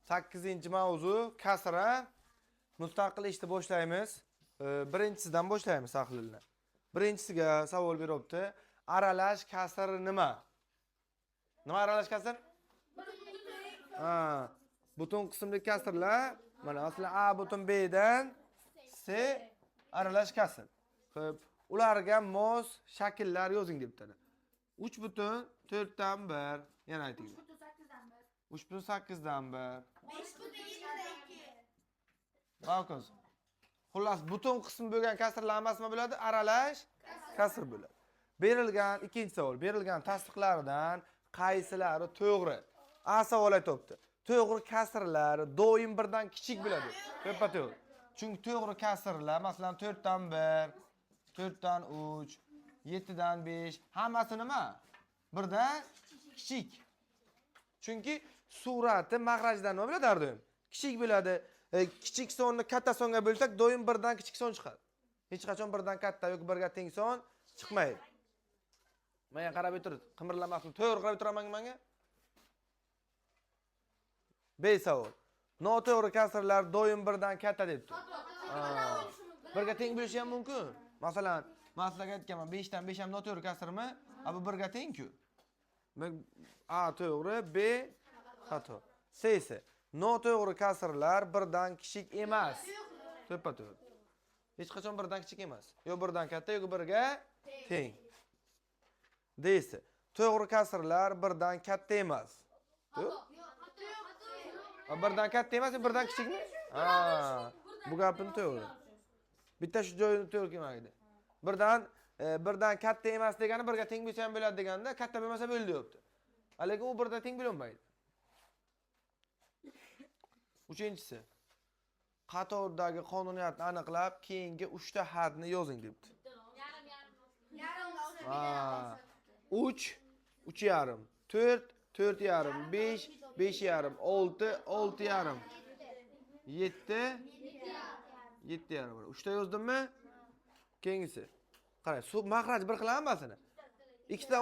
8-mavzu kasra. Mustaqil ishni boshlaymiz. Birinchisidan boshlaymiz tahlilni. Birinchisiga savol beribdi. Aralash kasr nima? Nima aralash kasr? Ha, butun qismli kasrlar, mana masalan A butun B'dan C aralash kasr. Xo'p, ularga mos shakllar yozing debdi. 3,4 dan 1. Yana ayting. 3,8 dan 1. 5,7 Ho'kiz. Xullas, butun qism bo'lgan kasrlar hammasimi bo'ladi? Aralash kasr bo'ladi. Berilgan ikkinchi savol, berilgan tasdiqlardan qaysilari to'g'ri? A savol aytibdi. To'g'ri kasrlar doim birdan kichik bo'ladi. To'ppa-to'g'ri. Chunki to'g'ri kasrlar, masalan 4 dan 1, 4 dan 3, 7 dan 5 hammasi nima? Birdan kichik. Chunki surati mag'rajdan nima bo'ladi har doim? Kichik bo'ladi. Kichik sonni katta songa bo'lsak, doim birdan kichik son chiqadi. Hech qachon birdan katta yoki birga teng son chiqmaydi. Menga qarab o'tir, qimirlamasdan to'g'ri qarab o'tiraman menga. B savol. Noto'g'ri kasrlar doim birdan katta debdi. Birga teng bo'lishi ham mumkin. Masalan, men sizlarga aytganman, 5 dan 5 ham noto'g'ri kasrmi? Bu birga teng-ku. A to'g'ri, B xato. C esa noto'g'ri kasrlar birdan kichik emas. To'ppa-to'g'ri. Hech qachon birdan kichik emas. Yo birdan katta, yoki birga teng. D esa to'g'ri kasrlar birdan katta emas. Birdan katta emas, birdan kichikmi? Bu gapim to'g'ri. Bitta shu joyini to'g'ri kelmaydi. Birdan katta emas degani birga teng bo'lsa ham bo'ladi deganda, katta bo'lmasa bo'ldi deyapti. Lekin u birda teng bo'lmaydi. Uchinchisi. Qatordagi qonuniyatni aniqlab, keyingi 3 ta hadni yozing debdi. 3, 3,5, 4, 4,5, 5, 5,5, 6, 6,5, 7, 7,5. 3 ta yozdimmi? Keyingisi. Qarang, suv mag'raj bir xil hammasini. 2 dan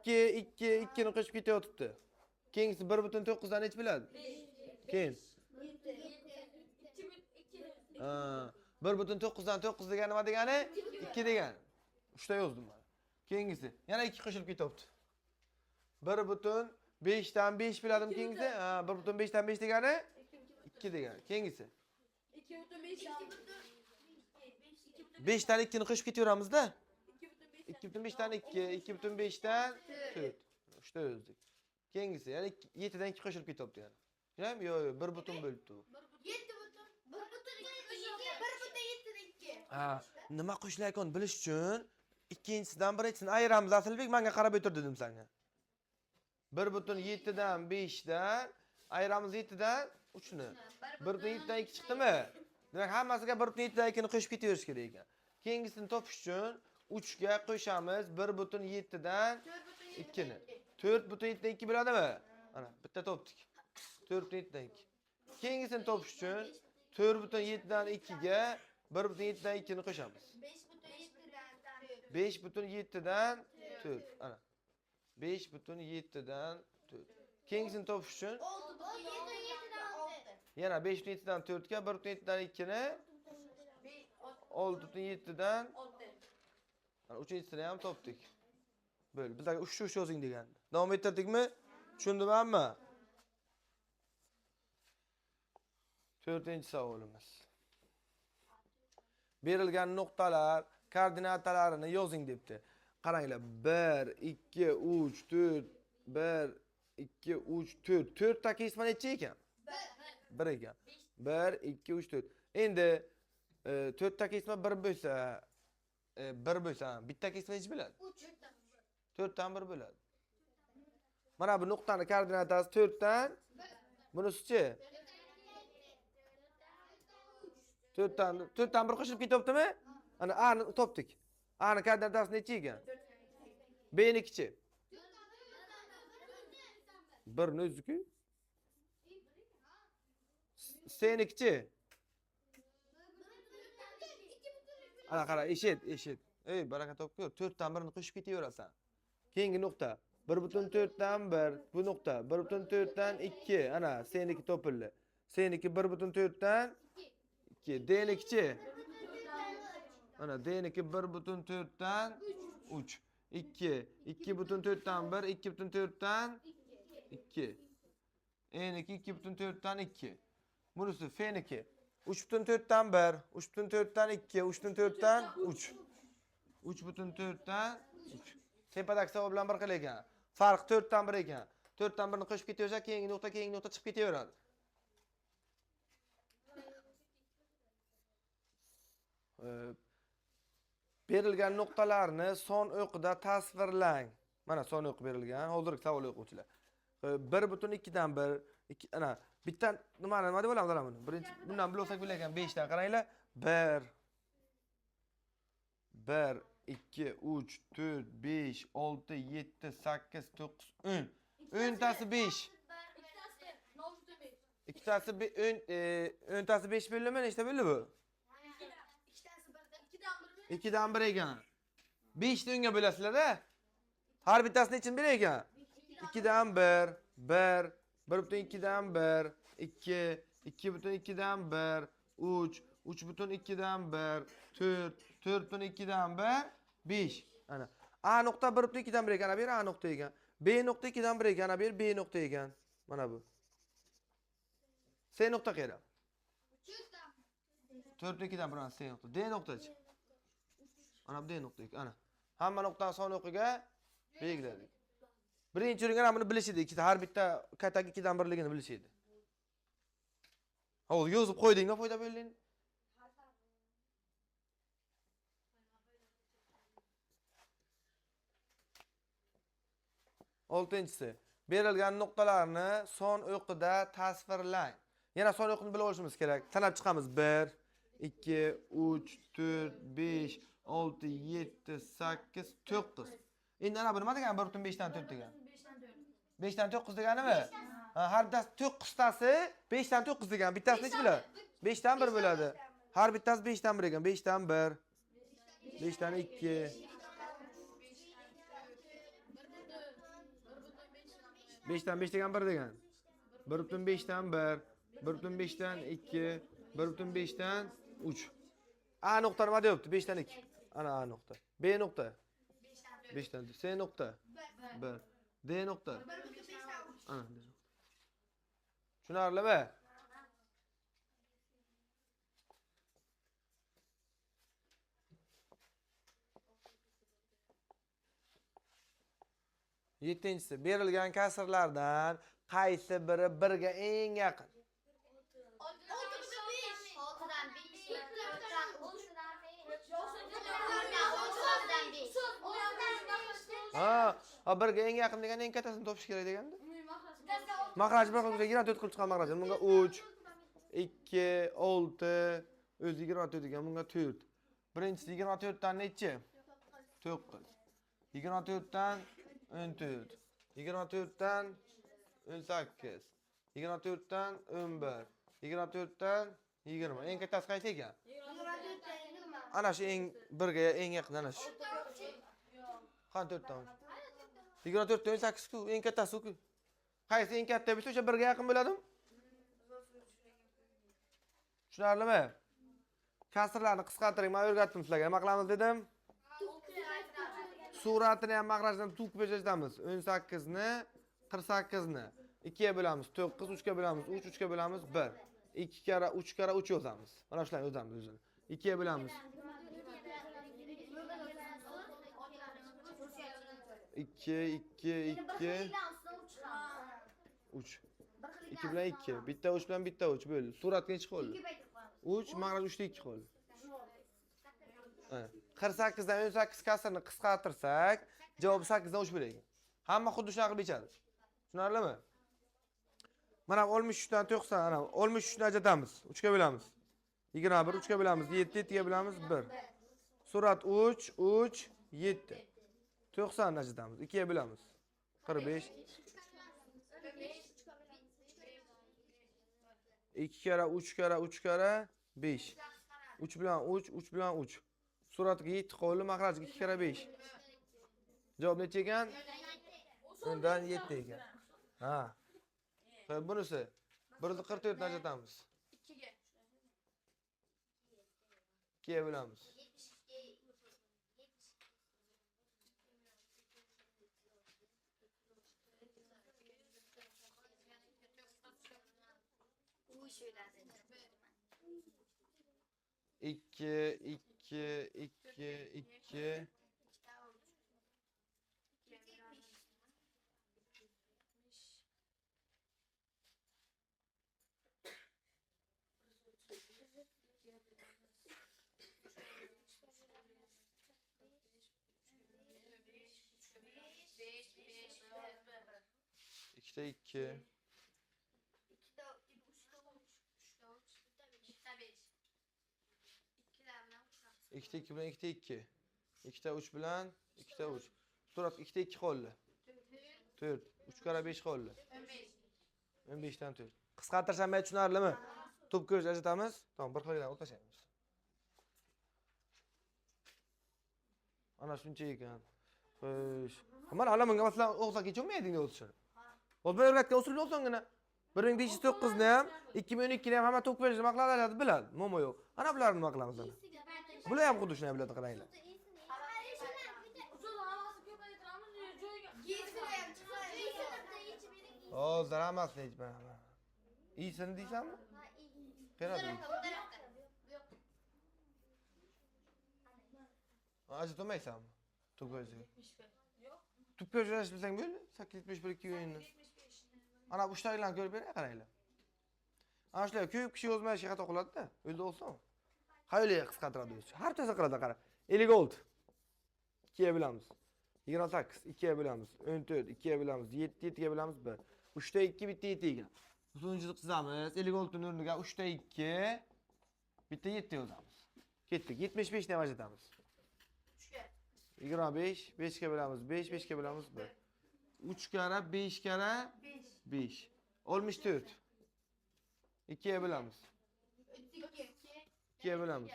2, 2, 2 ni qo'shib ketayotibdi. Keyingisi 1,9 dan nech bo'ladi? 5. Keyin 1,9 dan 9 degani nima degani? 2 degani. 3 ta yozdim mana. Keyingisi yana 2 qo'shilib ketyapti. 1,5 dan 5 bo'ladimi keyingisi? 1,5 dan 5 degani 2 degani. Keyingisi 5 dan 2 ni qo'shib ketaveramizda. 2,5 dan 2, 2,5 dan 4. 3 ta yozdik. Keyingisi yana 7 dan 2 qo'shilib ketyapti yana. Yo'q, yo'q, 1 butun bo'libdi u. 1,7 nima qo'shilayotgan bilish uchun ikkinchisidan birinchisini ayiramiz. Asilbek, menga qarab o'tir dedim senga. 1,7 dan 5 dan ayiramiz 7 dan 3 ni. 1,7 dan 2 chiqdimi? Demak, hammasiga 1,7 dan 2 ni qo'shib ketaverish kerak ekan. Keyingisini topish uchun 3 ga qo'shamiz 1,7 dan 2 ni. 4,7 dan 2 bo'ladimi? Mana, bitta topdik. 4,7 dan 2. Keyingisini topish uchun 4,7 dan 2 ga 1,7 dan 2 ni qo'shamiz. 5,7 dan 4. Ana. 5,7 dan 4. Keyingisini topish uchun yana 5,7 dan 4 ga 1,7 dan 2 ni 6,7 dan 6. Uchinchisini ham topdik. Bo'ldi. Bizlarga uch yozing degandi. Davom ettirdikmi? Tushundimmi? 4-savolimiz. Berilgan nuqtalar koordinatalarini yozing debdi. Qaranglar, 1, 2, 3, 4, 1, 2, 3, 4. 4 ta kesma necha ekan? 1 ekan. 1, 2, 3, 4. Endi 4 ta kesma 1 bo'lsa, 1 bo'lsa, bitta kesma necha bo'ladi? 4 dan 1 bo'ladi. Mana bu nuqtani koordinatasi 4 dan bunisi-chi? 4 dan 1 qo'shilib ketyaptimi? Ana A ni topdik. A ni koordinatasi necha ekan? B nikichi? 1 ni o'zi-ku. C nikichi? Ana qara, eshit. Ey, baraka topib ko'r. 4 dan 1 ni qo'shib ketaverasan. Keyingi nuqta 1,4 dan 1 bu nuqta 1,4 dan 2 ana seniki topildi. Seniki 1,4 dan 2 D'nikichi ana D'niki 1,4 dan 3 2 2,4 dan 1 2,4 dan 2 E'niki 2,4 dan 2 bunisi F'niki 3,4 dan 1 3,4 dan 2 3,4 dan 3 3,4 dan 3 tepadagi savol bilan bir xil ekan. Farq 4 dan 1 ekan. 4 dan 1 ni qo'shib ketaversa, keyingi nuqta chiqib ketaveradi. Berilgan nuqtalarni son o'qida tasvirlang. Mana son o'q berilgan. Hozirgi savol o'quvchilar. 1,2 dan 1 2 ana bitta nima deb bo'lamiz buni? Birinchi bundan bilsak bo'lar 5 dan qaranglar. 1 1 2 3 4 5 6 7 8 9 10 o'ntasi 5 ikkitasi 10tasi 5 bo'ldimi? Nechta bo'ldi bu? 2 dan 1 ekan. 5 ni unga bo'lasizlar-da. Har bittasi nechini berar ekan? 2 dan 1 1 1,2 dan 1 2 2,2 dan 1 3 3,2 dan 1 4 4,2 dan 1 5 ana A nuqta 1,2 dan 1 ekan, ana bu A nuqta ekan. B nuqta 2 dan 1 ekan, ana bu B nuqta ekan. Mana bu. C nuqta qayerda? 4,2 dan 1 C nuqta. D nuqtachi. Ana bu D nuqta ekan, ana. Hamma nuqtani son o'qiga belgiladik. Birinchi o'ringa buni bilishdi. Ikkita har bitta kattagi 2 dan 1ligini bilishdi. Hozir yozib qo'ydingmi, foyda bo'lding? Oltinchisi. Berilgan nuqtalarni son o'qida tasvirlang. Yana son o'qini bilib olishimiz kerak. Sanab chiqamiz. 1 2 3 4 5 6 7 8 9. Endi ana bu nima degan? 1,5 dan 4 degan. 5 dan 9 deganimi? Har bittasi 9 tasi 5 dan 9 degan. Bittasi nech bo'ladi? 5 dan 1 bo'ladi. Har bittasi 5 dan 1 ekan. 5 dan 1 5 dan 2 5 dan 5 degan 1 degan. 1,5 dan 1 1,5 dan 2 1,5 dan 3 A nuqta nima deyapti? 5 dan 2 ana A nuqta. B nuqta 5 dan C nuqta 1 D nuqta ana D nuqta. Tushunarlimi? Yettinchisi, berilgan kasrlardan qaysi biri 1 ga eng yaqin? 1 ga eng yaqin degan eng kattasini topish kerak deganda. Mahraj bir xil 24 qilib chiqqan mahraj. Bunga 3 2 6 o'zi 24 degan, bunga 4. Birinchisi 24 dan nechi? 9. 24 dan 14. 24 dan 18. 24 dan 11. 24 dan 20. Eng kattasi qaysi ekan? 24 dan 20. Ana shu eng 1 ga eng yaqin ana shu. Qani 4 dan. 24 dan 18 ku, eng kattasi ku. Qaysi eng katta bo'lsa o'sha 1 ga yaqin bo'ladimi? Tushunarlimi? Kasrlarni qisqartiring. Men o'rgatdim sizlarga. Nima qilamiz dedim? Suratini ham mahrajdan to'kib yashashamiz. 18 ni 48 ni 2 ga bo'lamiz 9, 3 ga bo'lamiz 3, 3 ga bo'lamiz 1. 2 kara 3 kara 3 yozamiz. Mana shularni yozamiz o'zini. 2 ga bo'lamiz 2 2 2 3 2 bilan 2 bitta 3 bilan bitta 3 bo'ldi. Suratga nechi qoldi? 3 magraj 3 da 2 qoldi. 48 dan 18 kasrni qisqartirsak, javob 8 dan 3 bo'ladi. Hamma xuddi shunaqa qilib yechadi. Tushunarlimi? Mana 63 dan 90, ana 63 ni ajratamiz. 3 ga bo'lamiz. 21 3 ga bo'lamiz. 7 7 ga bo'lamiz 1. Surat 3 3 7. 90 ni ajratamiz. 2 ga bo'lamiz. 45. 2 kara 3 kara 3 kara 5. 3 bilan 3 3 bilan 3. Suratga 7 qoldi, mahrajga 2 kara 5. Javob necha ekan? Undan 7 ekan. Ha. Bunisi 144 dan ajratamiz. 2'ga. 2'ye bo'lamiz. 2 2 2 2 2'de 2 2'de 2 bilan 2'de 2 2'de 3 bilan 2'de 3 Surat 2'de 2 qoldi. 4 3 kara 5 qoldi. 15 dan 4. Qisqartirisham tushunarlimi? To'p ko'rish ajratamiz. Tamam, bir xildan o'tashamiz. Ana shuncha ekan. Xo'sh. Mana hala bunga masalan o'qsa kechirmaydinglar o'tishini. O'zbek o'rgatgan usulni o'qsangina 1509 ni ham 2012 ni ham hamma to'p ko'rishni maqladi, biladi. Mo'mo yo'q. Ana bularni nima qilamiz ana? Bular ham xuddi shunday biladi, qaranglar. Hozir hammasini hech mana. Iyisini deysanmi? Qanday? Ajratmaysanmi? To'p ko'rishni. To'p ko'rish bilsang bo'ldi. 871 2 o'yinni. Ana bu ishlarni ko'rib beray, qaranglar. Ana shular ko'p kishi yozmay xato qiladi-da. O'ldi olsam. Qayerga qisqartiradi o'zi. Har narsa qiladi, qara. 56. 2 ga bo'lamiz. 28, 2 ga bo'lamiz. 14, 2 ga bo'lamiz. 7, 7 ga bo'lamiz 1. 3 da 2, bitta 7 ekan. So'ngichini chizamiz. 56 ning o'rniga 3 da 2, bitta 7 yozamiz. Ketdik. 75 ni ham ajratamiz. 25, 5 ga bo'lamiz. 5, 5 ga bo'lamiz 1. 3 kara 5 kara 5. 64. 2 ga bo'lamiz. 2 ga bo'lamiz.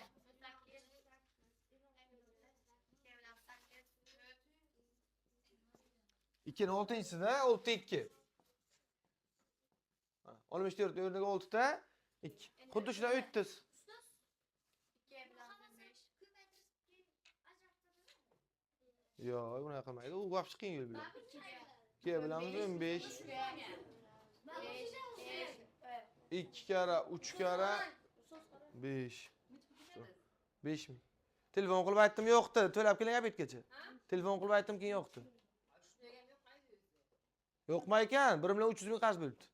2 ning 6-chisida 6 2. 64 ning o'rniga 6 da 2. Xuddi shunday o'tdiz. Yo'q, buni qilmaydi. U vaqt qiyin yo'l bilan. 2 ga bo'lamiz 15. 2 kara 3 kara 5. 5 mi? Telefon qilib aytdim, yo'qdi. To'lab keling obedgacha. Telefon qilib aytdim, keyin yo'qdi. Yo'qmi ekan? 1 million 300 ming qarz bo'libdi.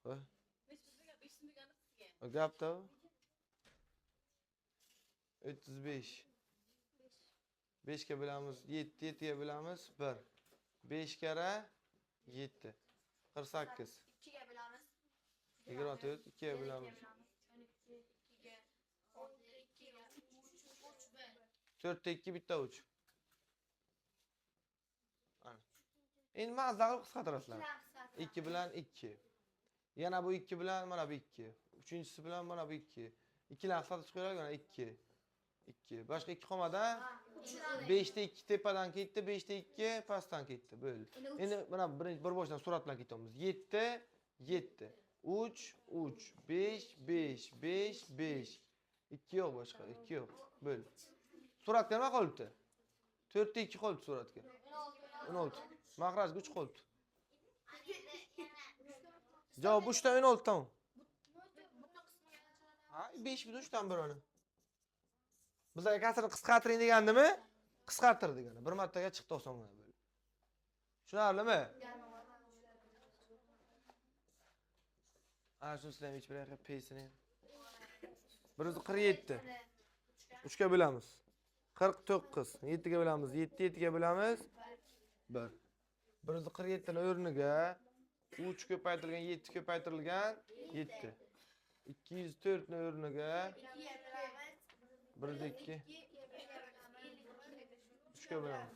Ha? Gapda. 35. 5 ga bo'lamiz 7, 7 ga bo'lamiz 1. 5 kara 7. 48. 2 ga bo'lamiz. 24, 2 ga bo'lamiz. 4 da 2 bitta 3. Ana. Endi mazza qilib qisqartirasizlar. 2 bilan 2. Yana bu 2 bilan mana bu 2. Uchinchisi bilan mana bu 2. 2 lar qisqartirib qo'yiladi, mana 2. 2. Boshqa 2 qolmadi. 5 da 2 tepadan ketdi, 5 da 2 pastdan ketdi. Bo'ldi. Endi mana bir boshdan surat bilan ketamiz. 7 7 3 3 5 5 5 5. 2 yo'q boshqa, 2 yo'q. Bo'ldi. Suratga nima qolibdi? 4 da 2 qolibdi suratga. 16. Mahrajga 3 qolibdi. Javob 3 dan 16 tamam. Ha, 5 bilan 3 dan bir ona. Bizlarga kasrni qisqartiring degandimi? Qisqartir degani. Bir martaga chiqdi osongina bo'ldi. Tushunarlimi? Ana shuni sizlarga hech bir yoqqa pesini. 147. 3 ga bo'lamiz. 49. 7 ga bo'lamiz. 7 7 ga bo'lamiz. 1. 147 ning o'rniga 3 ko'paytirilgan 7 ko'paytirilgan 7. 204 ning o'rniga 1 2 3 ga bo'lamiz.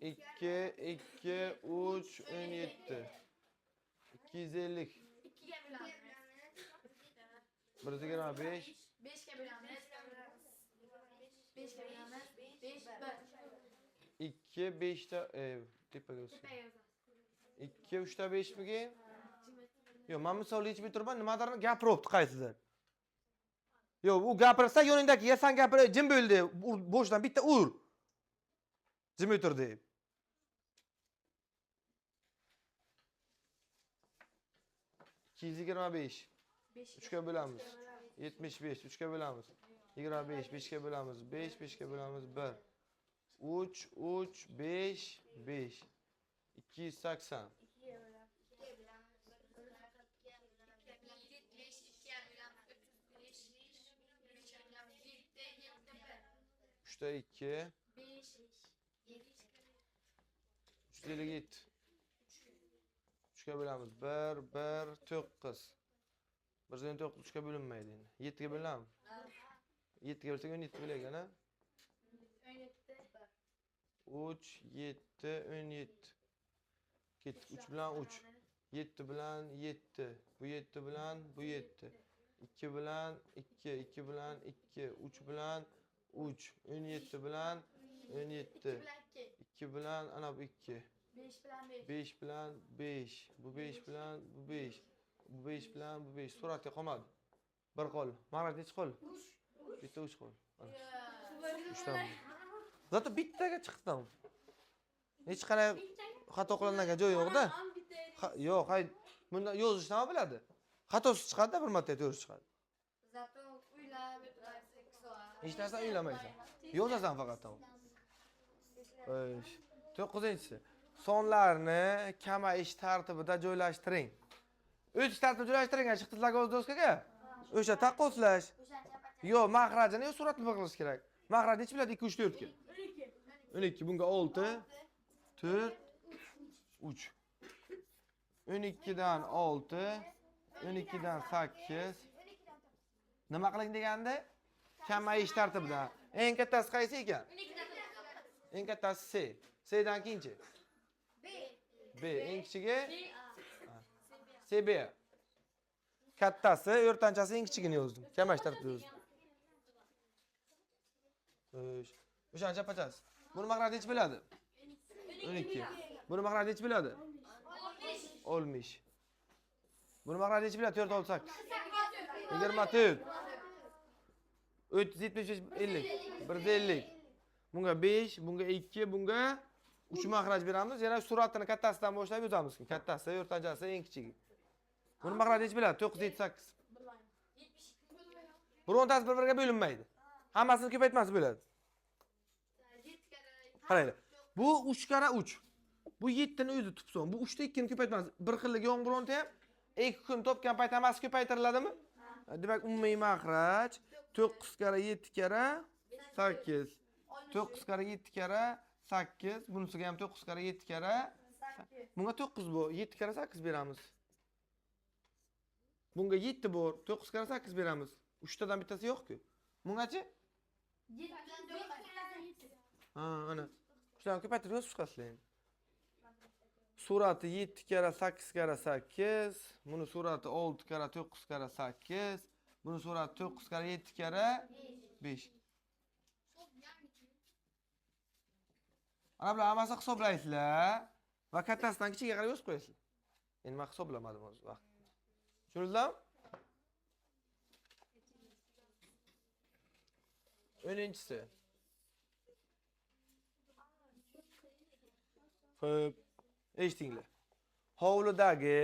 2 2 3 17. 250. 2 ga bo'lamiz. 125. 5 ga bo'lamiz. 5 veramiz. 5 1. 2 5 ta tepaga o'tsin. 2 3 ta 5 mikin? Yo'q, men misol yechib turibman, nimadir gapiryapti qaysidir. Yo'q, u gapirsa yoningdagi ya sen gapir, jim bo'ldi. Boshdan bitta ur. Jim o'tir deb. 225. 3 ga bo'lamiz. 75. 3 ga bo'lamiz. 25. 5 ga bo'lamiz. 5 5 ga bo'lamiz. 1. 3 3 5 5. 280. 3 ta 2. 357. 3 ga bo'lamiz. 1 1 9. 109 3 ga bo'linmaydi endi. 7 ga bo'lamizmi? 7 ga bo'lsak 17 bo'lagan-a? 3 7 17. Ketdik 3 bilan 3. 7 bilan 7. Bu 7 bilan bu 7. 2 bilan 2, 2 bilan 2, 3 bilan 3, 17 bilan 17. 2 bilan ana bu 2. 5 bilan 5. Bu 5 bilan bu 5. Bu 5 bilan bu 5. Suratga qolmadi. Bir qo'l. Mag'rib nechi qo'l? Bitta 3 qo'l. 3 ta. Zato bittaga chiqdim. Hech qanday xato qilinadigan joyi yo'q-da. Yo'q, hay. Bunda yozishni nima biladi? Xatosiz chiqadi-da, bir marta to'g'ri chiqadi. Zato uylab o'tirasiz. Hech narsa o'ylamaysan. Yozasan faqat. 9-chi. Sonlarni kamayish tartibida joylashtiring. O'tish tartibida joylashtiring, chiqdi Zlagozdovskaga. O'sha taqqoslash. Yo'q, mahrajini yo suratni qilish kerak. Mahraj nechi biladi 2 3 4 ga? 12. Bunga 6 4 3. 12 dan 6, 12 dan 8. Nima qiling deganda? Kamayish tartibida. Eng kattasi qaysi ekan? Eng kattasi C. C dan keyinchi? B. Eng kichigi? CB. Kattasi, o'rtanchasi eng kichigini yozdim. Kamayish tartibida yozdim. O'shancha pachasi. Buni mag'raj nechi bo'ladi? 12. Buni mag'raj nechi bo'ladi? 60. Buni mag'raj nechi bo'ladi? 4 8. 24. 375 50. 150. Bunga 5, bunga 2, bunga 3 mag'raj beramiz. Yana suratini kattasidan boshlab yozamiz. Kattasi, o'rtanchasi, eng kichigi. Buni mag'raj nechi bo'ladi? 9 7 8. Birontasi bir-biriga bo'linmaydi. Hammasini ko'paytmasi bo'ladi. Qaranglar. Bu 3 kara 3. Bu 7 ni o'zi tupson. Bu 3 ta 2 ni ko'paytmasi. Bir xilligi yo'q bironta ham 2 kun topgan payt hammasi ko'paytiriladimi? Demak, umumiy mag'raj 9 kara 7 kara 8. 9 kara 7 kara 8. Bunisiga ham 9 kara 7 kara 8. Bunga 9 bu. 7 kara 8 beramiz. Bunga 7 bor. 9 kara 8 beramiz. 3 tadan bittasi yo'q-ku. Bungachi? 7 bilan 4 Ha, ana. Shularni ko'paytirib yozib chiqasizlar. Surati 7 kara 8 kara 8. Buni surati 6 kara 9 kara 8. Buni surati 9 kara 7 kara 5. Ana bular hammasi hisoblaysizlar va kattasidan kichigiga qarab yozib qo'yasizlar. Endi men hisoblamadim hozir vaqt. Tushundingizmi? 10-chisi. Xo'p, eshitinglar. Hovlidagi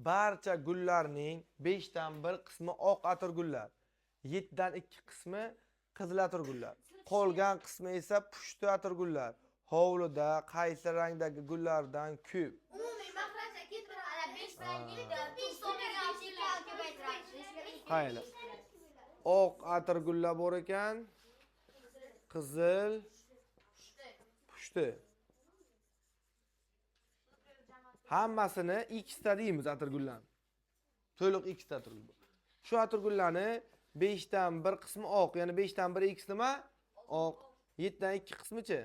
barcha gullarning 5 dan 1 qismi oq atirgullar, 7 dan 2 qismi qizil atirgullar, qolgan qismi esa pushti atirgullar. Hovlida qaysi rangdagi gullardan ko'p? Umumiy mag'rajga keltirib 5 bilan 5 ko'paytiramiz. Qaylar? Oq atirgullar bor ekan, qizil, pushti. Hammasini X ta deymiz atirgullarni. To'liq X ta atirgul. Shu atirgullarni 5 dan 1 qismi oq, ya'ni 5 dan 1 X nima? Oq. 7 dan 2 qismichi?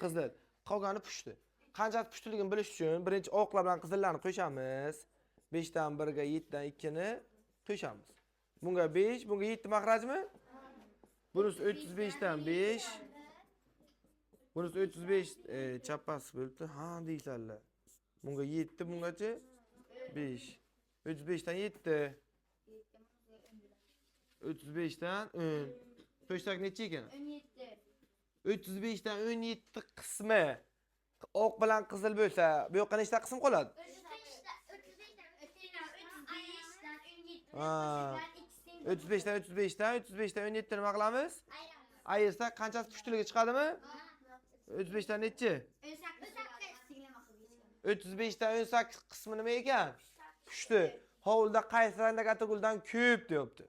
Qizil. Qolgani pushti. Qanchasi pushtiligini bilish uchun birinchi oqlar bilan qizillarni qo'shamiz. 5 dan 1 ga 7 dan 2 ni qo'shamiz. Bunga 5, bunga 7 mag'rajmi? Bunisi 35 dan 5. Bunisi 35 chappasi bo'libdi. Ha deysanlar. Bunga 7, bungacha 5. 35 dan 7. 35 dan 10. To'shak necha ekan? 17. 35 dan 17 qismi oq bilan qizil bo'lsa, bu yoqqa nechta qism qoladi? 35 dan 35 dan 35 dan 17 nima qilamiz? Ayirsak qanchasi pushtiligi chiqadimi? 35 dan nechi? 35 dan 18 qismi nima ekan? Pushti. Hovlida qaysi rangdagi ataguldan ko'p deyapti.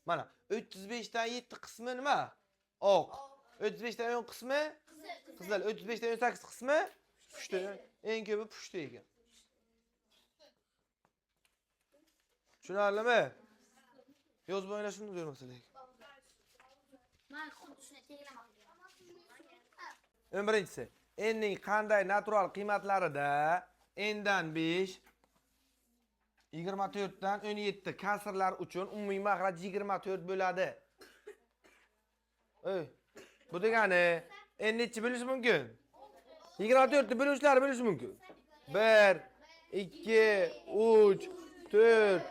Mana 35 dan 7 qismi nima? Oq. 35 dan 10 qismi qizil. 35 dan 18 qismi pushti. Eng ko'pi pushti ekan. Tushunarlimi? Yozib o'ylash shuni ko'rmasak. Men xuddi shuni teglamoqchi. 11-si. N'ning qanday natural qiymatlarida n'dan 5 24 dan 17 kasrlar uchun umumiy mag'raj 24 bo'ladi. Bu degani n nechi bo'lishi mumkin? 24 ni bo'luvchilar bo'lishi mumkin. 1 2 3 4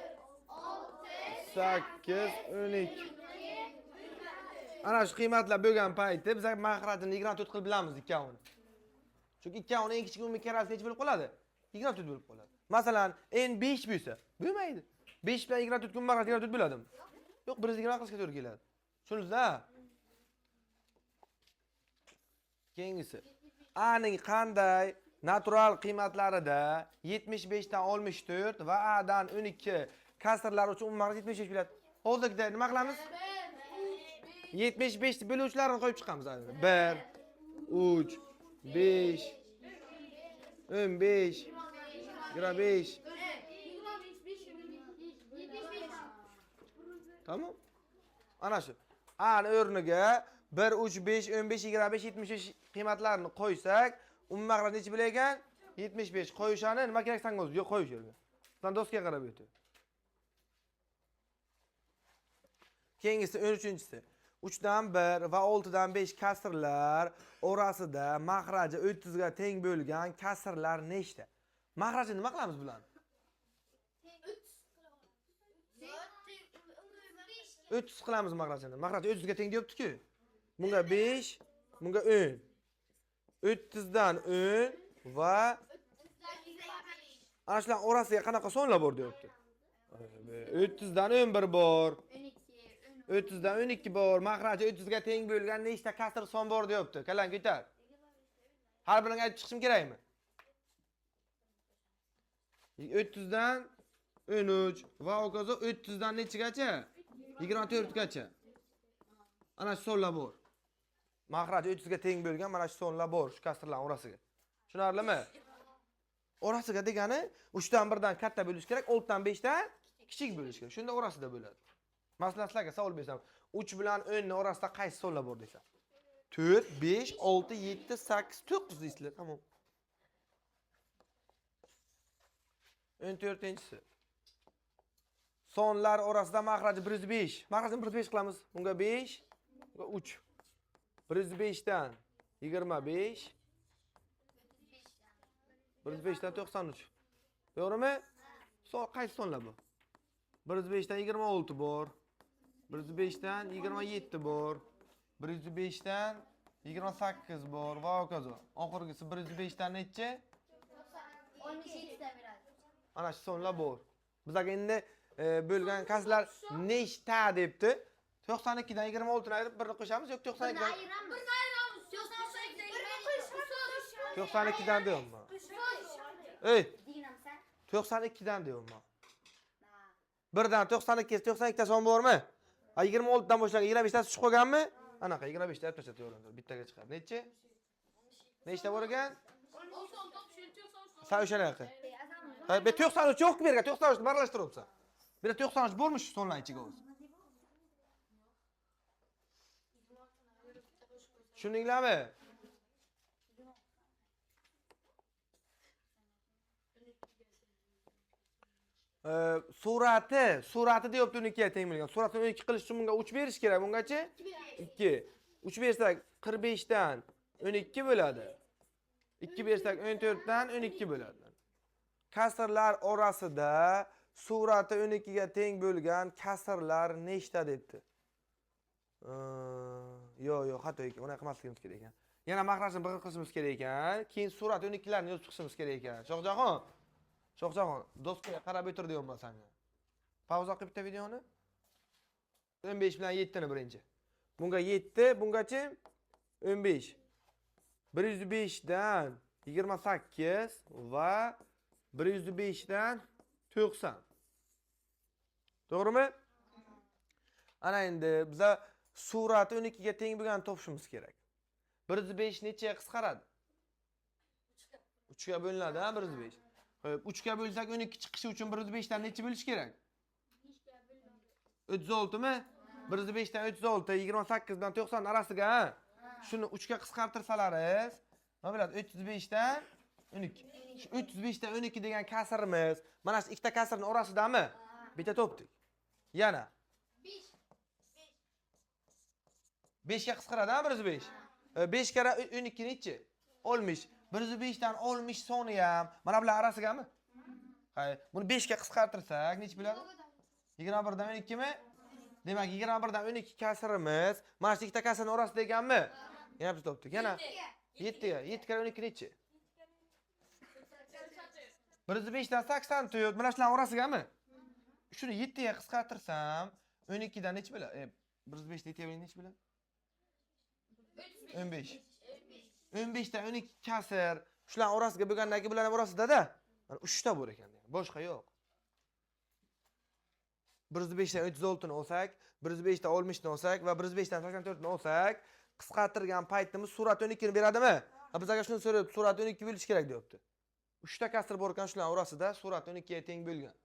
8 12. Ana shu qiymatlar bo'lgan paytda biz mag'rajini 24 qilib bilamiz ikkovini. Chunki ikkovini eng kichik umumiy karrasi necha bo'lib qoladi? 24 bo'lib qoladi. Masalan, n 5 bo'lsa, bo'lmaydi. 5 bilan 24 kun mag'raj 24 bo'ladimi? Yo'q, 120 qilishga to'g'ri keladi. Tushundingizmi? Keyingisi. A ning qanday natural qiymatlarida 75 dan 64 va A dan 12 kasrlar uchun umumiy mag'raj 75 bo'ladi. Hozirda nima qilamiz? 75 ni bo'luvchilarini qo'yib chiqamiz. 1 3 5 15 25. Tamam? Ana shu. A ni o'rniga 1 3 5 15 25 75 qiymatlarini qo'ysak, umumiy mag'raj necha bo'lar ekan? 75. Qo'yishani nima kerak sanga o'zi? Yo'q, qo'yish yerga. Sen doskaga qarab o'tir. Keyingisi 13-si. 3 dan 1 va 6 dan 5 kasrlar orasida mag'raji 30 ga teng bo'lgan kasrlar nechta? Mag'rajni nima qilamiz bularni? 30 qilamiz mag'rajini. Mag'raj 30 ga teng deyapti-ku. Bunga 5, bunga 10. 30 dan 10 va ana shular orasiga qanaqa sonlar bor deyapti? 30 dan 11 bor. 30 dan 12 bor. Mag'raji 30 ga teng bo'lgan nechta kasr son bor deyapti? Kallang ko'tar. Har birini aytib chiqishim kerakmi? 30 dan 13 va hokazo 30 dan nechigacha? 24 gacha. Ana shu sonlar bor. Mag'raj 30 ga teng bo'lgan mana shu sonlar bor, shu kasrlar orasiga. Tushunarlimi? Orasiga degani 3 dan 1 dan katta bo'lish kerak, 6 dan 5 dan kichik bo'lish kerak. Shunda orasida bo'ladi. Masalan, sizlarga savol bersam, 3 bilan 10 ning orasida qaysi sonlar bor desam. 4, 5, 6, 7, 8, 9 deysizlar. Tamam. 14-si. Sonlar orasida mag'raji 105. Mag'rajini 105 qilamiz. Bunga 5, bunga 3. 105 dan 25. 105 dan 93. To'g'rimi? Qaysi sonlar bu? 105 dan 26 bor. 105 dan 27 bor. 105 dan 28 bor va hokazo. Oxirgisi 105 dan necha? 17 ta beradi. Ana shu sonlar bor. Bizga endi bo'lgan kasrlar nechta debdi? 92 dan 26 ni ayirib birni qo'shamiz yoki 92 dan 92 dan deyapman. Ey, 92 dan deyapman. 1 dan 92 ta son bormi? 26 dan boshlab 25 tasi tushib qolganmi? Anaqa 25 ta olib tashlab bittaga chiqadi. Necha? Nechta bor ekan? Sen o'shanaqa. Ha, be 93 yo'q berga, 93 ni birlashtiribsan. Bir 93 bo'lmish sonlar ichiga o'zi. Tushundinglarmi? surati deyapti 12 ga teng bo'lgan. Suratni 12 qilish uchun bunga 3 berish kerak. Bungacha 2. 3 bersak 45 dan 12 bo'ladi. 2 bersak 14 dan 12 bo'ladi. Kasrlar orasida surati 12 ga teng bo'lgan kasrlar nechta debdi? Yo'q, xato ekan. Uni qilmasligimiz kerak ekan. Yana mahrajni bir qilishimiz kerak ekan. Keyin surat 12larni yozib chiqishimiz kerak ekan. Shohjahon, doskaga qarab o'tir deyapman senga. Pauza qilib bitta videoni. 15 bilan 7 ni birinchi. Bunga 7, bungacha 15. 105 dan 28 va 105 dan 90. To'g'rimi? Ana endi biza surati 12 ga teng bo'lgan topishimiz kerak. 105 nechaga qisqaradi? 3 ga bo'linadi, ha, 105. Xo'p, 3 ga bo'lsak 12 chiqishi uchun 105 dan necha bo'lish kerak? 36 mi? 105 dan 36, 28 bilan 90 arasiga, ha? Shuni 3 ga qisqartirsalaringiz, nima bo'ladi? 35 dan 12. Shu 35 dan 12 degan kasrimiz mana shu ikkita kasrning orasidami? Bitta topdik. Yana 5 ga qisqaradi, ha, 105. 5 kara 12 nechi? 60. 105 dan 60 soni ham mana bular arasigami? Hay, buni 5 ga qisqartirsak nechi bo'ladi? 21 dan 12 mi? Demak, 21 dan 12 kasrimiz mana shu ikkita kasrning orasida ekanmi? Yana biz topdik. Yana 7 ga. 7 kara 12 nechi? 105 dan 84. Mana shular orasigami? Shuni 7 ga qisqartirsam 12 dan nechi bo'ladi? 105 dan 7 ga nechi bo'ladi? 15. 15 dan 12 kasr shular orasiga bo'lgandan keyin bularning orasida-da mana 3 ta bor ekan. Boshqa yo'q. 105 dan 36 ni olsak, 105 dan 60 ni olsak va 105 dan 84 ni olsak, qisqartirgan paytimiz surat 12 ni beradimi? Bizga shuni so'rayapti, surat 12 bo'lish kerak deyapti. 3 ta kasr bor ekan shular orasida surat 12 ga teng bo'lgan.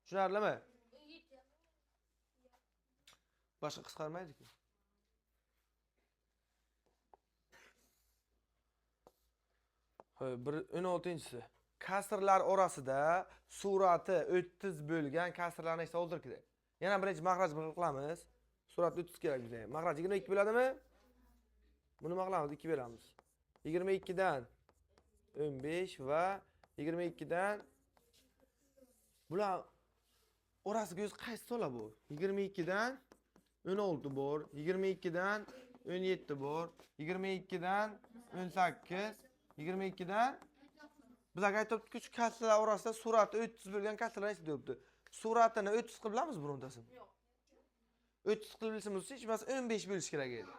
Tushunarlimi? Boshqa qisqarmaydi-ku. Xo'p, 16-si. Kasrlar orasida surati 30 bo'lgan kasrlarni esa hozir kerak. Yana birinchi mahraj qilamiz. Surat 30 kerak bizga. Mahraj 22 bo'ladimi? Buni nima qilamiz? 2 beramiz. 22 dan 15 va 22 dan bular orasiga o'zi qaysi to'la bu? 22 dan 16 bor, 22 dan 17 bor, 22 dan 18, 22 dan bizga aytibdi-ku, shu kasrlar orasida surati 30 bo'lgan kasrlar nechta deyapti. Suratini 30 qilib bilamiz birontasini? Yo'q. 30 qilib bilsamiz hech bo'lmasa 15 bo'lish kerak edi.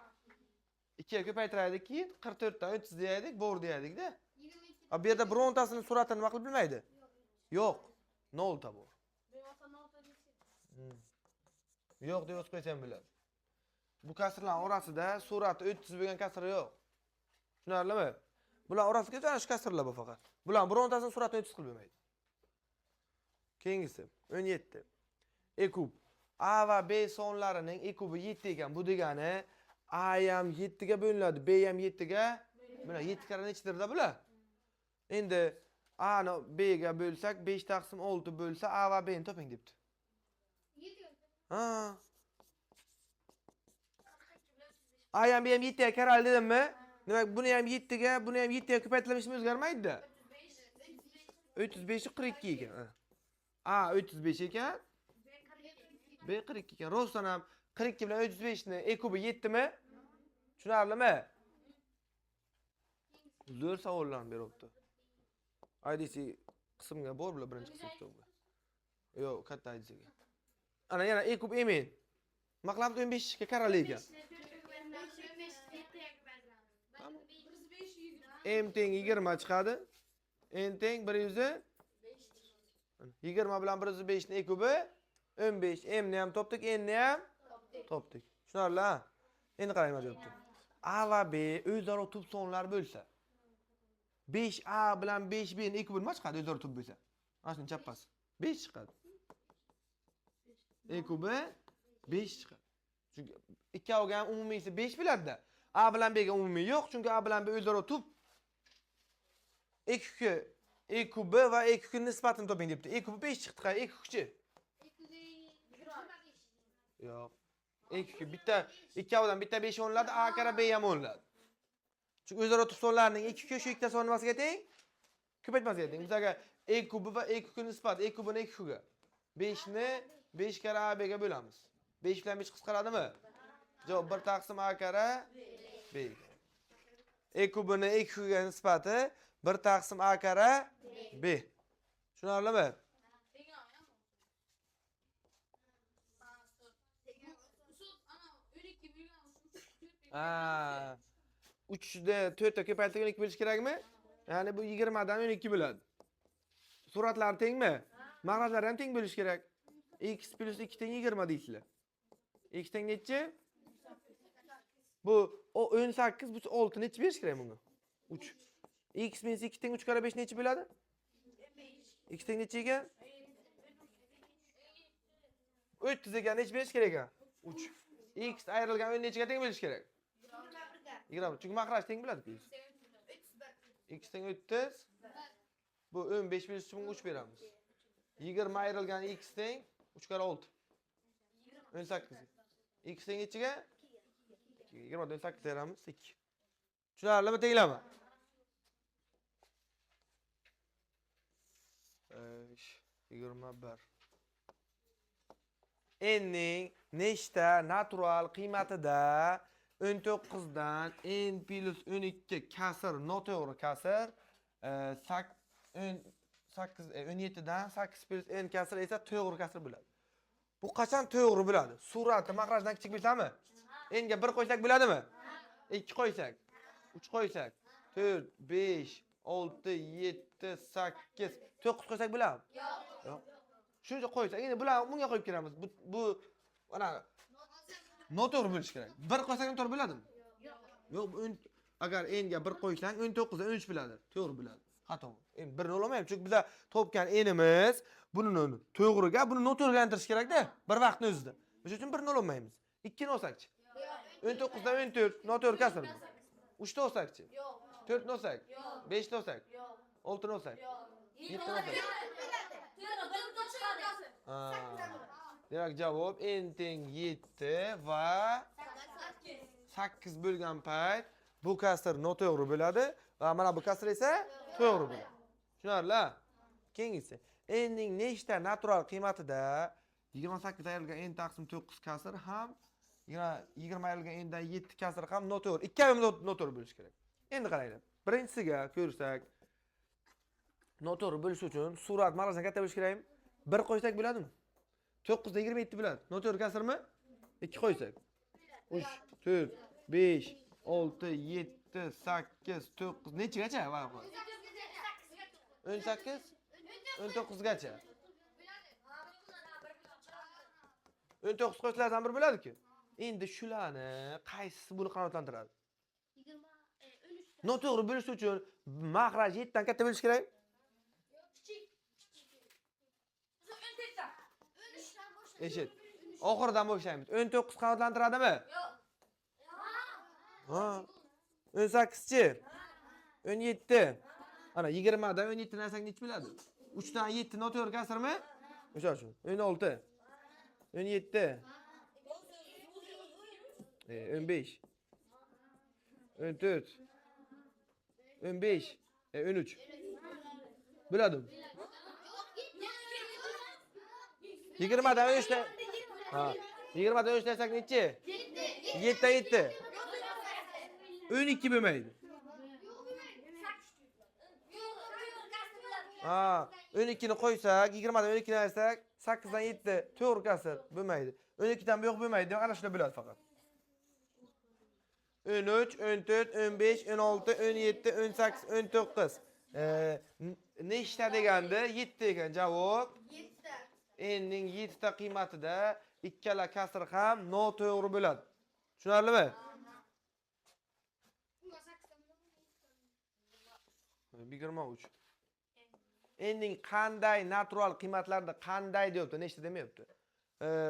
2 ga ko'paytiraylik, keyin 44 dan 30 deyaylik, bor deyaylik-da. Bu yerda birontasini suratini nima qilib bilmaydi? Yo'q. 0 ta bor. Yo'q deb yozib qo'ysam bo'ladi. Bu kasrlar orasida surati 30 bo'lgan kasr yo'q. Tushunarlimi? Bular orasiga mana shu kasrlar bor faqat. Bular birontasini suratini 30 qilib bo'lmaydi. Keyingisi 17. E kub. A va B sonlarining e kubi 7 ekan. Bu degani A ham 7 ga bo'linadi, B ham 7 ga. Mana 7 kara nechidirda bular? Endi A ni B ga bo'lsak 5 taqsim 6 bo'lsa A va B ni toping debdi. 7. Ha. A ham B ham 7 ga kiradi dedimmi? Demak, buni ham 7 ga, buni ham 7 ga ko'paytirishimiz o'zgarmaydi-da. 35 42 ekan. A 35 ekan. B 42 ekan. Rostdan ham 42 bilan 35 ni e kubi 7 mi? Tushunarlimi? Zo'r savollarni beryapti. IDC qismga bor bular birinchi qismga. Yo'q, katta IDCga. Ana yana e kub emin. Nima qilamiz 15 ga qarali ekan. M teng 20 chiqadi. N teng 100. 20 bilan 105 ni e kubi 15. M ni ham topdik, N ni ham topdik. Tushunarli, ha? Endi qarang nima deyapti. A va B o'zaro tub sonlar bo'lsa, 5A bilan 5B ni e kubi nima chiqadi o'zaro tub bo'lsa? Mana shuni chappasi. 5 chiqadi. E kubi 5 chiqadi. Chunki ikkoviga ham umumiysi 5 bo'ladi-da. A bilan B ga umumiy yo'q, chunki A bilan B o'zaro tub. E kubi E kubi va e kukning nisbatini toping debdi. E kubi 5 chiqdi. E kukchi. Yo'q. E kuk bitta ikkovidan bitta 5 o'nladi, a kara b ham o'nladi. Chunki o'zaro tub sonlarning e kuki shu ikkita son nimasiga teng? Ko'paytmasiga teng. Bizga e kubi va e kukning nisbati e kubini e kukiga. 5 ni 5 kara a b ga bo'lamiz. 5 bilan 5 qisqaradimi? Javob 1 taqsim a kara b. E kubini e kukiga nisbati 1 taqsim a kara b. Tushunarlimi? Ha. 3'de 4'te ko'paytirib 12 bo'lish kerakmi? Ya'ni bu 20 dan 12 bo'ladi. Suratlar tengmi? Mag'rajlar ham teng bo'lish kerak. X plus 2 teng 20 deysizlar. X teng nechi? Bu 18, bu 6 nechi berish kerak bunga? 3. X minus 2 teng 3 kara 5 nechi bo'ladi? X teng nechi ekan? 30 ekan, nechi berish kerak ekan? 3. X ayrilgan o'yin nechiga teng bo'lish kerak? 20. Chunki mag'raj teng bo'ladi-ku. X teng 30. Bu 15 berish uchun 3 beramiz. 20 ayrilgan x teng 3 kara 6. 18. X teng nechiga? 20 dan 18 beramiz 2. Tushunarlimi, tenglami? 21. N ning nechta natural qiymatida 19 dan n plus 12 kasr noto'g'ri kasr 17 dan 8 plus n kasr esa to'g'ri kasr bo'ladi. Bu qachon to'g'ri bo'ladi? Suratni mag'rajdan kichik bilsami? N ga 1 qo'ysak bo'ladimi? 2 qo'ysak, 3 qo'ysak, 4, 5, 6, 7, 8, 9 qo'ysak bo'ladimi? Yo'q. Shuncha qo'ysak, endi bularni bunga qo'yib kiramiz. Bu mana noto'g'ri bo'lishi kerak. 1 qo'ysak ham to'g'ri bo'ladimi? Yo'q, agar n ga 1 qo'ysang 19 dan 13 bo'ladi. To'g'ri bo'ladi. Xato. Endi 1 ni olmaymiz, chunki bizlar topgan n'imiz buni to'g'riga, buni noto'g'riga aylantirish kerak-da, bir vaqtni o'zida. O'sha uchun 1 ni olmaymiz. 2 ni olsakchi? 19 dan 14 noto'g'ri kasrmi? 3 ni olsakchi? 4 ni olsak? 5 ni olsak? 6 ni olsak? 7 ni olsak? Demak, javob n teng 7 va 8 bo'lgan payt bu kasr noto'g'ri bo'ladi va mana bu kasr esa to'g'ri bo'ladi. Tushunarli? Keyingisi. N ning nechta natural qiymatida 28 ayrilgan n taqsim 9 kasr ham 20 ayrilgan n dan 7 kasr ham noto'g'ri. Ikkovi noto'g'ri bo'lishi kerak. Endi qaranglar. Birinchisiga ko'rsak, noto'g'ri bo'lish uchun surat mag'rajdan katta bo'lishi kerakmi? 1 qo'ysak bo'ladimi? 9 dan 27 bo'ladi. Noto'g'ri kasrmi? 2 qo'ysak. 3, 4, 5, 6, 7, 8, 9 nechigacha? 18, 19 gacha. 19 qo'shlardan bir bo'ladi-ku. Endi shularni qaysisi buni qanoatlantiradi? Noto'g'ri bo'lish uchun mag'raj 7 dan katta bo'lishi kerak. Eshit. Oxiridan boshlaymiz. 19 qanoatlantiradimi? Yo'q. Ha. 18chi? 17. Ana 20 dan 17 narsak nech bo'ladi? 3 dan 7 noto'g'ri kasrmi? O'sha uchun. 16. 17. 15. 14. 15. 13. Bo'ladimi? 20 dan 13 dan ha, 20 dan 13 desak nechi? 7 dan 7. 12 bo'lmaydi. Ha, 12 ni qo'ysak, 20 dan 12 ni ayirsak, 8 dan 7 to'g'ri kasr bo'lmaydi. 12 dan bu yo'q bo'lmaydi, ana shunday bo'ladi faqat. 13, 14, 15, 16, 17, 18, 19. Nechta deganda 7 ekan javob. 7 ta. N ning 7 ta qiymatida ikkala kasr ham noto'g'ri bo'ladi. Tushunarlimi? 23. N ning qanday natural qiymatlarida qanday deyapti, nechta demayapti.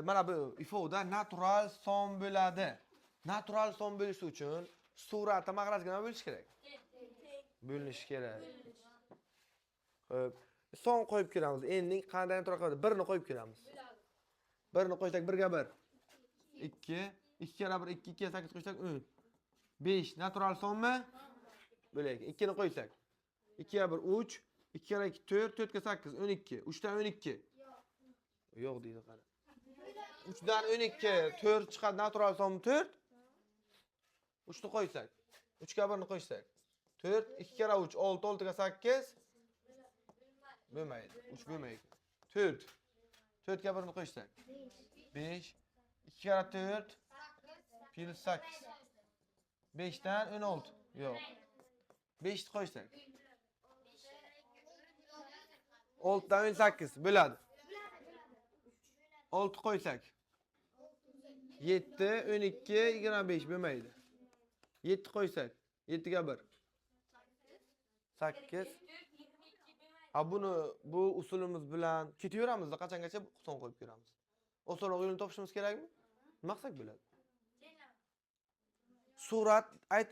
Mana bu ifoda natural son bo'ladi. Natural son bo'lishi uchun surati mag'rajga nima bo'lishi kerak? Bo'linishi kerak. Xo'p. Son qo'yib kelamiz. Endi qanday natural qiladi? Birini qo'yib kelamiz. Birini qo'ysak 1 ga 1. 2. 2 kara 1 2 2 ga 8 qo'ysak 10. 5 natural sonmi? Bo'lak. 2 ni qo'ysak. 2 ga 1 3. 2 kara 2 4, 4 ga 8 12. 3 dan 12. Yo'q deydi qara. 3 dan 12 4 chiqadi natural sonmi 4? 3 ni qo'ysak. 3 ga 1 ni qo'ysak. 4 2 kara 3 6 6 ga 8 bo'lmaydi. 3 bo'lmaydi. 4 4 ga 1 ni qo'ysak. 5 2 kara 4 plus 8. 5 dan 16. Yo'q. 5 ni qo'ysak. 6 dan 18 bo'ladi. 6 qo'ysak. 7 12 25 bo'lmaydi. 7 qo'ysak. 7 ga 1 8. Ha bu usulimiz bilan ketaveramizda qachongacha son qo'yib ko'ramiz. Osonroq yo'lini topishimiz kerakmi? Nima qilsak bo'ladi? Surat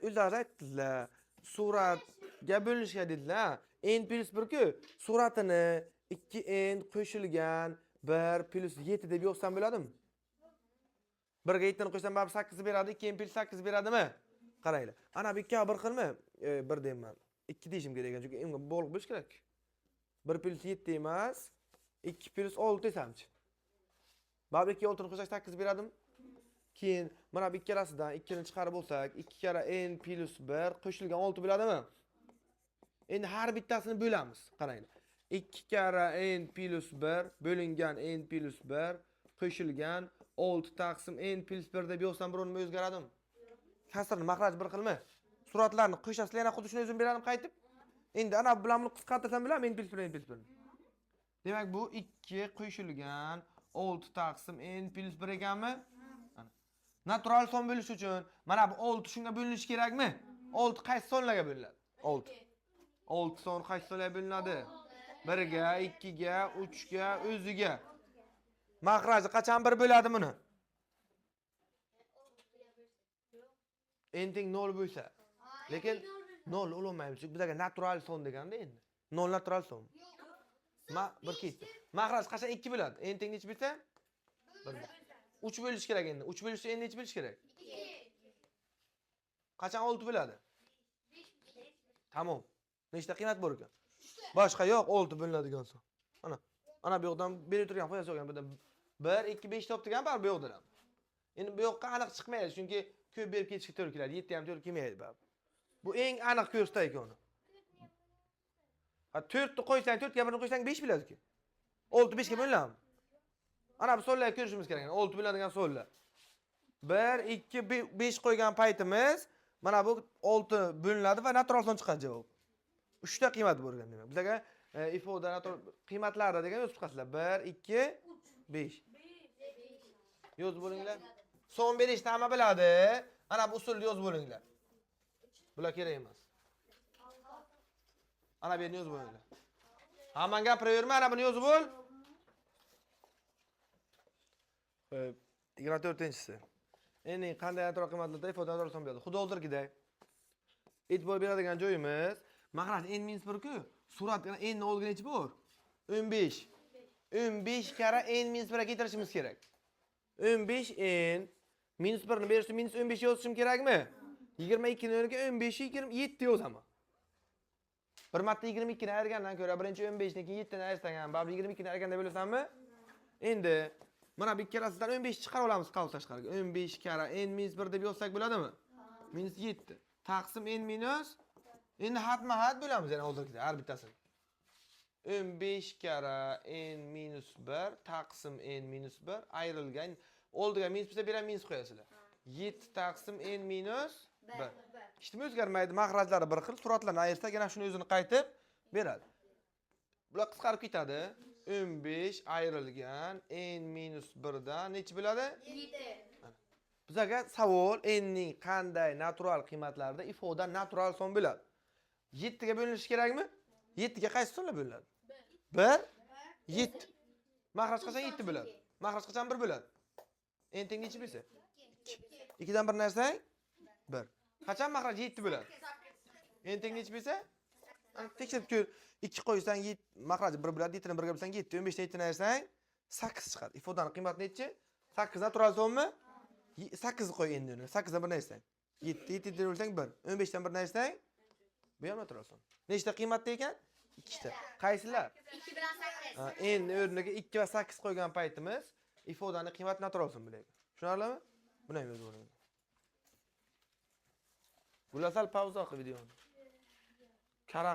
o'zlari aytdilar. Suratga bo'linishga dedilar. N plus 1 ku suratini 2n qo'shilgan 1 plus 7 deb yozsam bo'ladimi? 1 ga 7 ni qo'shsam baribir 8 beradi, 2n plus 8 beradimi? Qaranglar. Ana bu 2 ga 1 xilmi? 1 deyman. 2 deyishim kerak ekan, chunki menga bog'liq bo'lish kerak. 1 plus 7 emas, 2 plus 6 desamchi. Baribir 2 ga 6 ni qo'shsak 8 beradimi? Keyin mana bu ikkalasidan 2 ni chiqarib bo'lsak, 2 kara n plus 1 qo'shilgan 6 bo'ladimi? Endi har bittasini bo'lamiz. Qaranglar. 2 kara n plus 1 bo'lingan n plus 1 qo'shilgan 6 taqsim n plus 1 deb yozsam birovni o'zgaradimi? Kasrni mahraj bir xilmi? Suratlarni qo'shasizlar yana xuddi shuni o'zim beradim qaytib. Endi ana bilan buni qisqartirsam bo'ladimi? N plus 1 n plus 1. Demak bu 2 qo'shilgan 6 taqsim n plus 1 ekanmi? Natural son bo'lish uchun mana bu 6 shunga bo'linishi kerakmi? 6 qaysi sonlarga bo'linadi? 6. 6 son qaysi sonlarga bo'linadi? 1 ga, 2 ga, 3 ga, o'ziga. Mahraji qachon 1 bo'ladi buni? N teng 0 bo'lsa. Lekin 0 olmaymiz. Chunki bizga natural son deganda endi. 0 natural son. Bir ketdi. Mahraj qachon 2 bo'ladi? N teng nechi bo'lsa? 1. 3 bo'lish kerak endi. 3 bo'lishsa endi nechi bo'lish kerak? 2. Qachon 6 bo'ladi? 5. Tamom. Nechta qiymat bor ekan? Boshqa yo'q, 6 bo'linadigan son. Ana bu yoqdan berib turgan qo'yasiz ekan. Bu 1 2 5 topdigan bar bu yoqdan ham. Endi bu yoqqa aniq chiqmaydi, chunki ko'p berib ketishga to'g'ri keladi. 7 ham to'g'ri kelmaydi baribir. Bu eng aniq ko'rsatayki uni. Ha 4 ni qo'ysang, 4 ga 1 ni qo'ysang 5 bo'ladi-ku. 6 5 ga bo'linadi. Ana bu sonlarni ko'rishimiz kerak. 6 bo'ladigan sonlar. 1 2 5 qo'ygan paytimiz mana bu 6 bo'linadi va natural son chiqadi javob. 3 ta qiymat bo'lgan demak. Bizga ifoda natural qiymatlarda degan yozib chiqasizlar. 1 2 5. Yozib bo'linglar. Son berishni hamma biladi. Ana bu usulni yozib bo'linglar. Bular kerak emas. Ana bu yerni yozib bo'linglar. Hamma gapiraverma, ana buni yozib bo'l. 24-si. Endi qanday natural qiymatlarda ifoda natural son beradi? Xudo o'ldirgidek. E'tibor beradigan joyimiz mahraj n-1 ku. Suratga n ni olgan nechi bor? 15. 15 kara n-1 ga keltirishimiz kerak. 15 n minus 1 ni berishda minus 15 yozishim kerakmi? 22 ni o'rniga 15 27 yozaman. Bir marta 22 ni ayirgandan ko'ra birinchi 15 ni keyin 7 ni ayirsangan, baribir 22 ni ayirganda bo'lasanmi? Endi mana bu ikkalasidan 15 chiqarib olamiz qalb tashqariga. 15 kara n-1 deb yozsak bo'ladimi? Minus 7 taqsim n minus. Endi hatma-hat bo'lamiz yana hozirgidek har bittasini. 15 kara n minus 1 taqsim n minus 1 ayrilgan. Oldiga minus bo'lsa bir ham minus qo'yasizlar. 7 taqsim n minus 1. Hech nima o'zgarmaydi. Mahrajlari bir xil. Suratlarni ayirsak yana shuni o'zini qaytib beradi. Bular qisqarib ketadi. 15 ayrilgan n minus 1 dan nechi bo'ladi? 7. Bizga savol n ning qanday natural qiymatlarida ifoda natural son bo'ladi? 7 ga bo'linishi kerakmi? 7 ga qaysi sonlar bo'linadi? 1 7. Mahraj qachon 7 bo'ladi? Mahraj qachon 1 bo'ladi? N teng nechi bo'lsa? 2 dan 1 narsang 1. Qachon mahraj 7 bo'ladi? N teng nechi bo'lsa? Tekshirib ko'r. 2 qo'ysang 7 mahraj 1 bo'ladi, 7 ni 1 ga bo'lsang 7, 15 ni 7 ni ayrsang 8 chiqadi. Ifodaning qiymati nechi? 8 dan turasizmi? 8 qo'y endi uni. 8 dan 1 ni ayrsang 7, 7 ni bo'lsang 1, 15 dan 1 ni ayrsang bu ham turasan. Nechta qiymatda ekan? 2 ta. Qaysilar? 2 bilan 8. Endi o'rniga 2 va 8 qo'ygan paytimiz ifodaning qiymatini turasan bularga. Tushunarlimi? Buni ham yozib oling. Bular sal pauza qil videoni. Kara